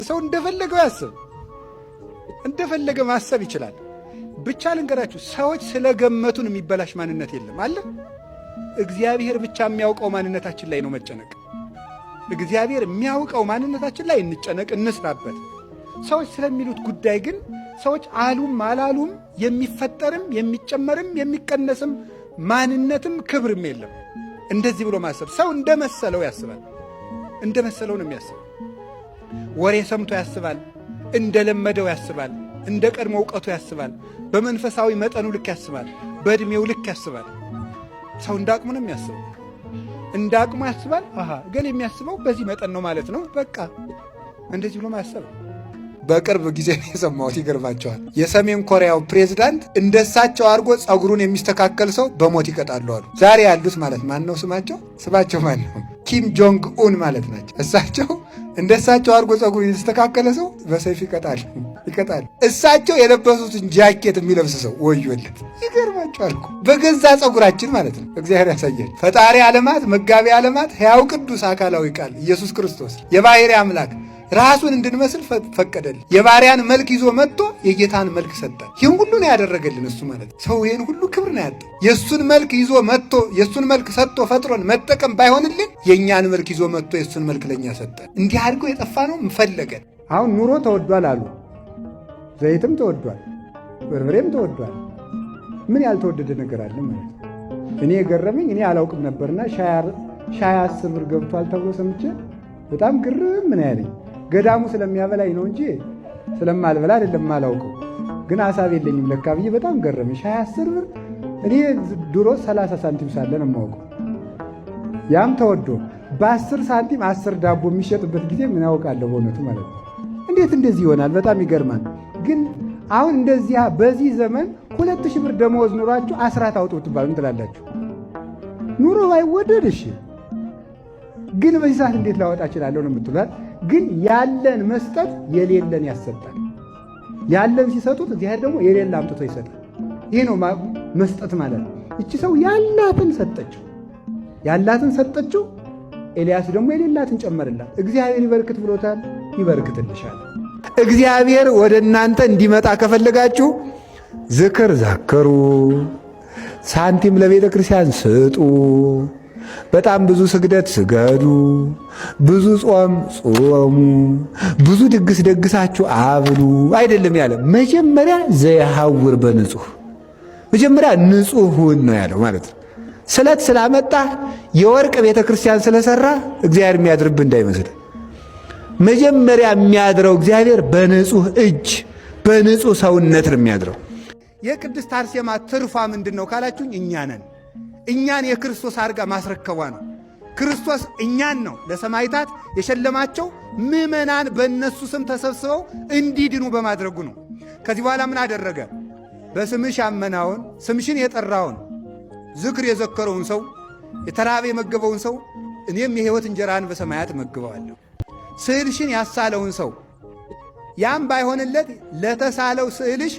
ሰው እንደፈለገው ያስብ፣ እንደፈለገ ማሰብ ይችላል። ብቻ ልንገራችሁ፣ ሰዎች ስለገመቱን የሚበላሽ ማንነት የለም አለ። እግዚአብሔር ብቻ የሚያውቀው ማንነታችን ላይ ነው መጨነቅ። እግዚአብሔር የሚያውቀው ማንነታችን ላይ እንጨነቅ፣ እንስራበት። ሰዎች ስለሚሉት ጉዳይ ግን ሰዎች አሉም አላሉም የሚፈጠርም የሚጨመርም የሚቀነስም ማንነትም ክብርም የለም። እንደዚህ ብሎ ማሰብ፣ ሰው እንደመሰለው ያስባል። እንደመሰለው ነው የሚያስበው። ወሬ ሰምቶ ያስባል፣ እንደለመደው ያስባል፣ እንደ ቀድሞ ዕውቀቱ ያስባል፣ በመንፈሳዊ መጠኑ ልክ ያስባል፣ በዕድሜው ልክ ያስባል። ሰው እንዳቅሙ ነው የሚያስበው። እንዳቅሙ ያስባል። ግን የሚያስበው በዚህ መጠን ነው ማለት ነው። በቃ እንደዚህ ብሎ ማሰብ። በቅርብ ጊዜ ነው የሰማሁት፣ ይገርማቸዋል። የሰሜን ኮሪያው ፕሬዝዳንት እንደሳቸው አድርጎ ጸጉሩን የሚስተካከል ሰው በሞት ይቀጣሉ አሉ። ዛሬ ያሉት ማለት ማን ነው? ስማቸው ማን ነው? ኪም ጆንግ ኡን ማለት ናቸው። እሳቸው እንደሳቸው አድርጎ ጸጉሩን የተስተካከለ ሰው በሰይፍ ይቀጣል። እሳቸው የለበሱትን ጃኬት የሚለብስ ሰው ወዮለት። ይገርማቸዋል እኮ በገዛ ጸጉራችን ማለት ነው። እግዚአብሔር ያሳያል። ፈጣሪ ዓለማት መጋቢ ዓለማት ሕያው ቅዱስ አካላዊ ቃል ኢየሱስ ክርስቶስ የባሕርይ አምላክ ራሱን እንድንመስል ፈቀደልን። የባሪያን መልክ ይዞ መጥቶ የጌታን መልክ ሰጠን። ይህን ሁሉ ነው ያደረገልን እሱ ማለት ነው። ሰው ይህን ሁሉ ክብር ነው ያጣው። የእሱን መልክ ይዞ መጥቶ የእሱን መልክ ሰጥቶ ፈጥሮን መጠቀም ባይሆንልን የእኛን መልክ ይዞ መጥቶ የእሱን መልክ ለእኛ ሰጠን። እንዲህ አድርጎ የጠፋ ነው ፈለገን። አሁን ኑሮ ተወዷል አሉ። ዘይትም ተወዷል፣ በርበሬም ተወዷል። ምን ያልተወደደ ነገር አለ ማለት ነው? እኔ የገረመኝ እኔ አላውቅም ነበርና ሻይ 10 ብር ገብቷል ተብሎ ሰምቼ በጣም ግርም ምን ያለኝ ገዳሙ ስለሚያበላኝ ነው እንጂ ስለማልበላ አይደለም ማላውቀው። ግን ሐሳብ የለኝም ለካ ብዬ በጣም ገረመኝ። ሻይ 10 ብር እኔ ድሮ 30 ሳንቲም ሳለ ነው የማውቀው። ያም ተወዶ በ10 ሳንቲም 10 ዳቦ የሚሸጥበት ጊዜ ምን ያውቃለሁ በእውነቱ ማለት ነው። እንዴት እንደዚህ ይሆናል? በጣም ይገርማል። ግን አሁን እንደዚህ በዚህ ዘመን 2000 ብር ደመወዝ ኑሯችሁ አስራት አውጡ ትባሉ ትላላችሁ። ኑሮ ባይወደድ እሺ፣ ግን በዚህ ሰዓት እንዴት ላወጣ እችላለሁ ነው የምትሏል። ግን ያለን መስጠት የሌለን ያሰጣል። ያለን ሲሰጡት እግዚአብሔር ደግሞ የሌለ አምጥቶ ይሰጣል። ይሄ ነው መስጠት ማለት። እቺ ሰው ያላትን ሰጠችው፣ ኤልያስ ደግሞ የሌላትን ጨመርላት። እግዚአብሔር ይበርክት ብሎታል፣ ይበርክትልሻል። እግዚአብሔር ወደ እናንተ እንዲመጣ ከፈለጋችሁ ዝክር ዛክሩ፣ ሳንቲም ለቤተ ክርስቲያን ስጡ፣ በጣም ብዙ ስግደት ስገዱ፣ ብዙ ጾም ጾሙ፣ ብዙ ድግስ ደግሳችሁ አብሉ አይደለም ያለ። መጀመሪያ ዘያሐውር በንጹህ፣ መጀመሪያ ንጹሑን ነው ያለው ማለት ነው። ስለት ስላመጣ የወርቅ ቤተ ክርስቲያን ስለሰራ እግዚአብሔር የሚያድርብህ እንዳይመስል። መጀመሪያ የሚያድረው እግዚአብሔር በንጹህ እጅ በንጹህ ሰውነት ነው የሚያድረው። የቅድስት አርሴማ ትርፏ ምንድን ነው ካላችሁኝ፣ እኛ ነን። እኛን የክርስቶስ አድርጋ ማስረከቧ ነው። ክርስቶስ እኛን ነው ለሰማዕታት የሸለማቸው። ምዕመናን በእነሱ ስም ተሰብስበው እንዲድኑ በማድረጉ ነው። ከዚህ በኋላ ምን አደረገ? በስምሽ ያመናውን ስምሽን የጠራውን ዝክር የዘከረውን ሰው የተራበ የመገበውን ሰው እኔም የሕይወት እንጀራን በሰማያት መግበዋለሁ። ስዕልሽን ያሳለውን ሰው ያም ባይሆንለት ለተሳለው ስዕልሽ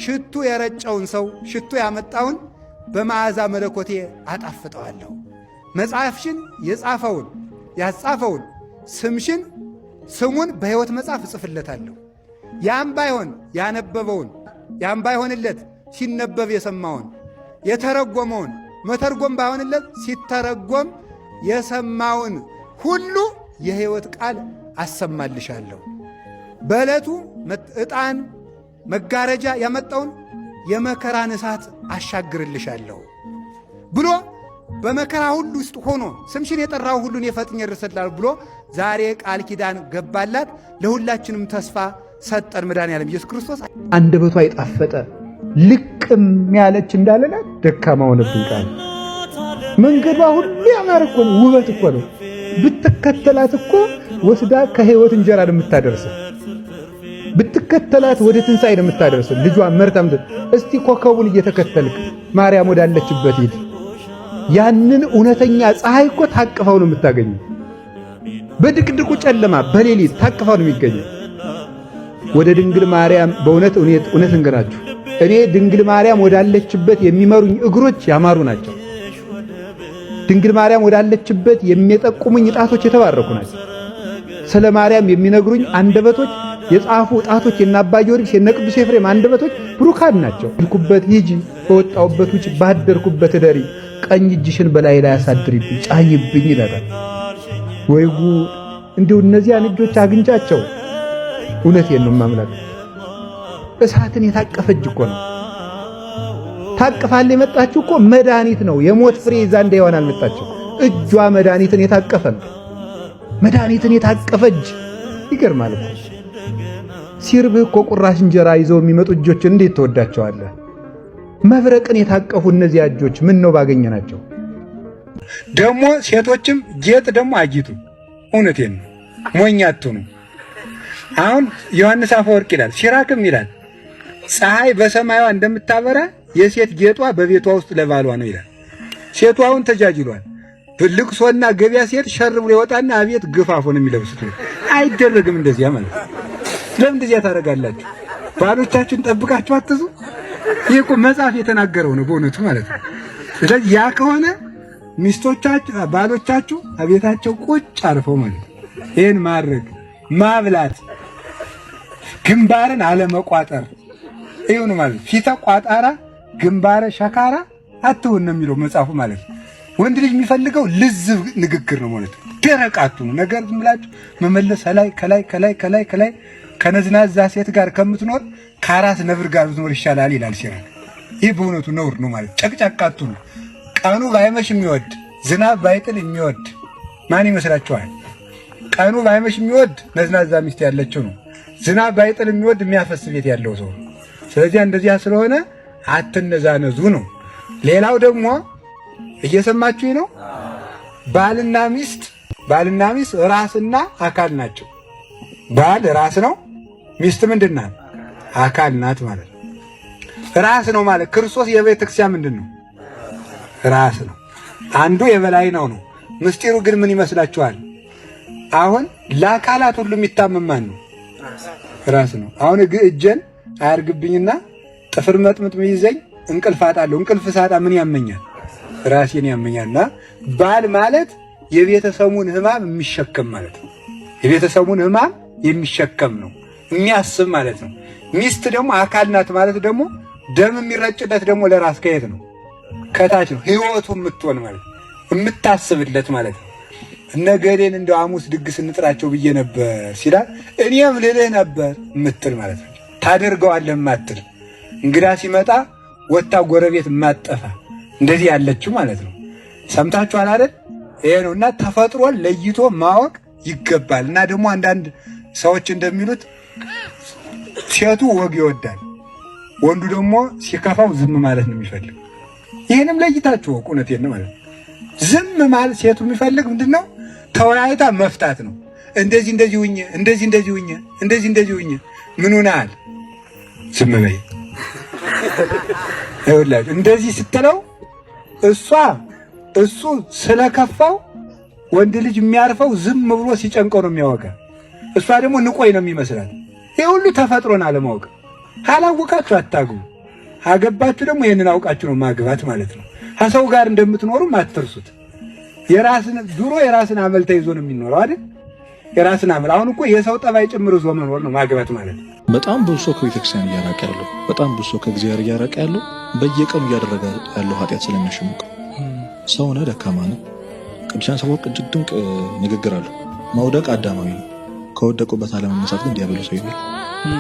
ሽቱ የረጨውን ሰው ሽቱ ያመጣውን በመዓዛ መለኮቴ አጣፍጠዋለሁ። መጽሐፍሽን የጻፈውን ያጻፈውን ስሙን በሕይወት መጽሐፍ እጽፍለታለሁ። ያም ባይሆን ያነበበውን ያም ባይሆንለት ሲነበብ የሰማውን የተረጎመውን መተርጎም ባይሆንለት ሲተረጎም የሰማውን ሁሉ የሕይወት ቃል አሰማልሻለሁ። በዕለቱ ዕጣን መጋረጃ ያመጣውን የመከራን እሳት አሻግርልሻለሁ ብሎ በመከራ ሁሉ ውስጥ ሆኖ ስምሽን የጠራው ሁሉን የፈጥኜ እደርስልሻለሁ ብሎ ዛሬ ቃል ኪዳን ገባላት። ለሁላችንም ተስፋ ሰጠን። መድኃኔዓለም ኢየሱስ ክርስቶስ አንደበቷ የጣፈጠ ልቅም ያለች እንዳለላት ደካማ ሆነብን ቃል። መንገዷ ሁሉ ያማረ እኮ ነው፣ ውበት እኮ ነው። ብትከተላት እኮ ወስዳ ከሕይወት እንጀራ የምታደርሰው ብትከተላት ወደ ትንሣኤ የምታደርሰው ልጇ መርታም። እስቲ ኮከቡን እየተከተልክ ማርያም ወዳለችበት ሂድ። ያንን እውነተኛ ፀሐይ እኮ ታቅፋው ነው የምታገኘው። በድቅድቁ ጨለማ በሌሊት ታቅፋው ነው የሚገኘው። ወደ ድንግል ማርያም በእውነት እንገራችሁ፣ እኔ ድንግል ማርያም ወዳለችበት የሚመሩኝ እግሮች ያማሩ ናቸው። ድንግል ማርያም ወዳለችበት የሚጠቁሙኝ ጣቶች የተባረኩ ናቸው። ስለ ማርያም የሚነግሩኝ አንደበቶች የጻፉ ጣቶች የነ አባ ጊዮርጊስ የነ ቅዱስ ኤፍሬም አንደበቶች ብሩካን ናቸው። ልኩበት ሂጂ፣ በወጣውበት ውጭ፣ ባደርኩበት እደሪ፣ ቀኝ እጅሽን በላይ ላይ አሳድሪብኝ፣ ጫኝብኝ ይላል። ወይ ጉድ! እንዲሁ እነዚያን እጆች አግኝቻቸው እውነቴን ነው ማምላክ እሳትን የታቀፈ እጅ እኮ ነው። ታቅፋለ የመጣችው እኮ መድኃኒት ነው። የሞት ፍሬ ይዛ እንዳይሆን አልመጣችው። እጇ መድኃኒትን የታቀፈ ነው። መድኃኒትን የታቀፈ እጅ ይገርማል እኮ። ሲርብህ እኮ ቁራሽ እንጀራ ይዘው የሚመጡ እጆችን እንዴት ተወዳቸዋለህ? መብረቅን የታቀፉ እነዚያ እጆች ምን ነው ባገኘናቸው። ደግሞ ሴቶችም ጌጥ ደግሞ አጊጡ። እውነቴን ነው፣ ሞኝ አትሁኑ። አሁን ዮሐንስ አፈወርቅ ይላል፣ ሲራክም ይላል ፀሐይ በሰማይዋ እንደምታበራ የሴት ጌጧ በቤቷ ውስጥ ለባሏ ነው ይላል። ሴቷ አሁን ተጃጅሏል። ልቅሶና ገበያ ሴት ሸር ብሎ ይወጣና አቤት ግፋፎ ነው የሚለብሱት። አይደረግም እንደዚያ ማለት ነው። ለምን እንደዚያ ታደርጋላችሁ? ባሎቻችሁን ጠብቃችሁ አትዙ። ይሄ እኮ መጽሐፍ የተናገረው ነው በእውነቱ ማለት ነው። ስለዚህ ያ ከሆነ ሚስቶቻችሁ ባሎቻችሁ አቤታቸው ቁጭ አርፈው ማለት ነው። ይሄን ማድረግ ማብላት፣ ግንባርን አለመቋጠር ይሁን ማለት ፊተ ቋጣራ ግንባረ ሸካራ አትሁን ነው የሚለው መጽሐፉ ማለት ነው። ወንድ ልጅ የሚፈልገው ልዝብ ንግግር ነው ማለት ነው። ደረቅ አትሁኑ። ነገር ዝም ብላችሁ መመለስ ከላይ ከነዝናዛ ሴት ጋር ከምትኖር ከአራስ ነብር ጋር ብትኖር ይሻላል ይላል ሲራክ። ይህ በእውነቱ ነውር ነው ማለት ጨቅጫቃ አትሁኑ። ቀኑ ባይመሽ የሚወድ ዝናብ ባይጥል የሚወድ ማን ይመስላችኋል? ቀኑ ባይመሽ የሚወድ ነዝናዛ ሚስት ያለችው ነው። ዝናብ ባይጥል የሚወድ የሚያፈስ ቤት ያለው ሰው ነው። ስለዚህ እንደዚያ ስለሆነ አትነዛነዙ ነው። ሌላው ደግሞ እየሰማችሁኝ ነው። ባልና ሚስት ራስና አካል ናቸው። ባል ራስ ነው፣ ሚስት ምንድን ናት? አካል ናት ማለት ነው። ራስ ነው ማለት ክርስቶስ የቤተ ክርስቲያን ምንድን ነው? ራስ ነው። አንዱ የበላይ ነው። ምስጢሩ ግን ምን ይመስላችኋል? አሁን ለአካላት ሁሉ የሚታመም ማን ነው? ራስ ነው። አሁን እጄን አያርግብኝና ጥፍር መጥምጥ ይዘኝ እንቅልፍ አጣለሁ። እንቅልፍ ሳጣ ምን ያመኛል? ራሴን ያመኛልና ባል ማለት የቤተሰቡን ሕማም የሚሸከም ማለት ነው። የቤተሰቡን ሕማም የሚሸከም ነው፣ የሚያስብ ማለት ነው። ሚስት ደግሞ አካል ናት ማለት ደግሞ ደም የሚረጭለት ደግሞ ለራስ ከየት ነው? ከታች ነው። ሕይወቱ የምትሆን ማለት የምታስብለት ማለት ነው። እነገሌን እንደው ሐሙስ ድግስ እንጥራቸው ብዬ ነበር ሲላል እኔም ልልህ ነበር የምትል ማለት ነው። ታደርገዋለህ የማትል እንግዳ ሲመጣ ወጣ ጎረቤት የማጠፋ እንደዚህ ያለችው ማለት ነው። ሰምታችኋል አይደል? ይሄ ነው። እና ተፈጥሮን ለይቶ ማወቅ ይገባል። እና ደግሞ አንዳንድ ሰዎች እንደሚሉት ሴቱ ወግ ይወዳል፣ ወንዱ ደግሞ ሲከፋው ዝም ማለት ነው የሚፈልግ። ይህንም ለይታችሁ ወቁ። እውነቴን ነው ማለት ዝም ማለት ሴቱ የሚፈልግ ምንድነው? ተወያይታ መፍታት ነው። እንደዚህ ሁኜ እንደዚህ ሁኜ ምን ሆነሃል? ዝም በይ ይኸውላችሁ። እንደዚህ ስትለው እሱ ስለከፋው ወንድ ልጅ የሚያርፈው ዝም ብሎ ሲጨንቀው ነው የሚያወጋ። እሷ ደግሞ ንቆይ ነው የሚመስላት። ይህ ሁሉ ተፈጥሮን አለማወቅ። ካላወቃችሁ አታግቡ። አገባችሁ ደግሞ ይህንን አውቃችሁ ነው ማግባት ማለት ነው። ከሰው ጋር እንደምትኖሩም አትርሱት። ድሮ የራስን አመል ተይዞ ነው የሚኖረው አይደል? የራስን አመል። አሁን እኮ የሰው ጠባይ ጭምር ይዞ መኖር ነው ማግባት ማለት ነው። በጣም ብዙ ሰው ከቤተክርስቲያን እያራቀ ያለው፣ በጣም ብዙ ሰው ከእግዚአብሔር እያራቀ ያለው በየቀኑ እያደረገ ያለው ኃጢአት ስለሚያሸምቀው ሰው ነህ፣ ደካማ ነህ። ቅዱሳን ሰዎች እጅግ ድንቅ ንግግር አለው። መውደቅ አዳማዊ ነው፣ ከወደቁበት አለመነሳት ግን ዲያብሎሳዊ ነው።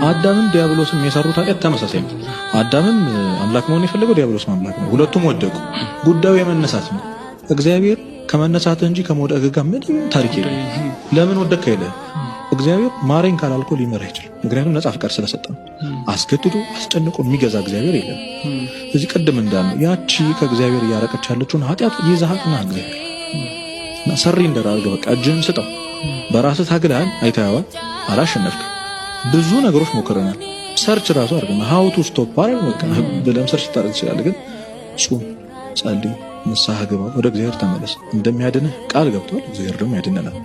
አዳምም ዲያብሎስም የሰሩት ኃጢአት ተመሳሳይ ነው። አዳምም አምላክ መሆን የፈለገው ዲያብሎስም አምላክ ነው። ሁለቱም ወደቁ። ጉዳዩ የመነሳት ነው። እግዚአብሔር ከመነሳት እንጂ ከመውደቅ ጋር ምንም ታሪክ የለም። ለምን ወደቅ አይልም። እግዚአብሔር ማረኝ ካላልኮ ሊመራ አይችልም። ምክንያቱም ነጻ ፍቃድ ስለሰጠን። አስገድዶ አስጨንቆ የሚገዛ እግዚአብሔር የለም። እዚህ ቅድም እንዳልነው ያቺ ከእግዚአብሔር እያረቀች ያለችውን ኃጢአት ይዛሃትና እግዚአብሔር ሰሪ እንደራርገ በቃ እጅህን ስጠው። በራስህ ታግለሃል፣ አይተኸዋል፣ አላሸነፍክም። ብዙ ነገሮች ሞክረናል። ሰርች ራሱ አድርገን ሃው ቱ ስቶፕ ብለም ሰርች ታደርግ ትችላለህ። ግን ጹም፣ ጸልይ፣ ንስሐ ግባ፣ ወደ እግዚአብሔር ተመለስ። እንደሚያድንህ ቃል ገብቷል። እግዚአብሔር ደግሞ ያድነናል።